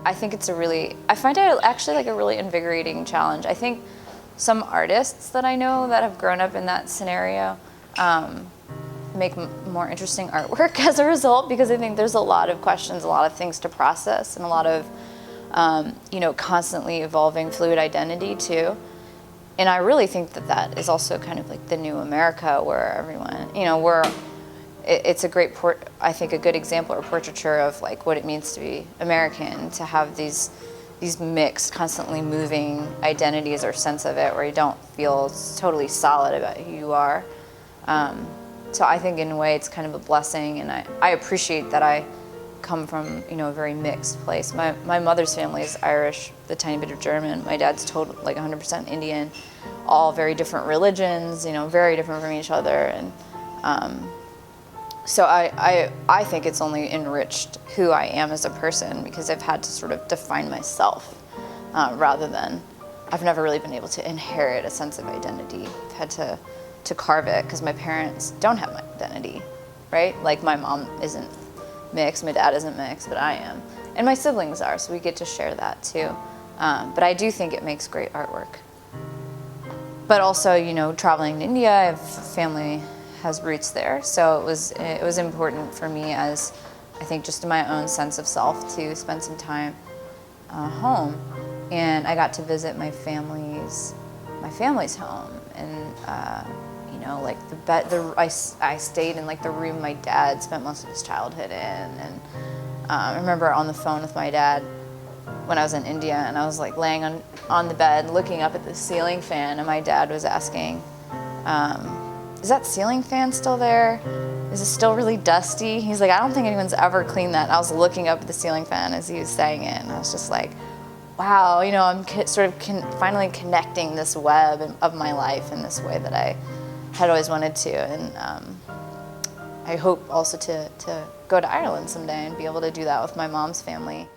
I think I find it actually like a really invigorating challenge. I think some artists that I know that have grown up in that scenario make more interesting artwork as a result, because I think there's a lot of questions, a lot of things to process, and a lot of constantly evolving fluid identity too. And I really think that is also kind of like the new America, where everyone, it's a great I think a good example or portraiture of like what it means to be American, to have these mixed, constantly moving identities or sense of it, where you don't feel totally solid about who you are. So I think in a way it's kind of a blessing, and I appreciate that I come from a very mixed place. My mother's family is Irish, the tiny bit of German. My dad's total like 100% Indian, all very different religions, very different from each other, and so I think it's only enriched who I am as a person, because I've had to sort of define myself rather than, I've never really been able to inherit a sense of identity. I've had to carve it, because my parents don't have my identity, right? Like my mom isn't mixed, my dad isn't mixed, but I am. And my siblings are, so we get to share that too. But I do think it makes great artwork. But also, traveling to India, I have family has roots there, so it was important for me, as I think just in my own sense of self, to spend some time home. And I got to visit my family's home, and like I stayed in like the room my dad spent most of his childhood in, and I remember on the phone with my dad when I was in India, and I was like laying on the bed looking up at the ceiling fan, and my dad was asking, is that ceiling fan still there? Is it still really dusty? He's like, I don't think anyone's ever cleaned that. And I was looking up at the ceiling fan as he was saying it, and I was just like, wow, I'm finally connecting this web of my life in this way that I had always wanted to. And I hope also to go to Ireland someday and be able to do that with my mom's family.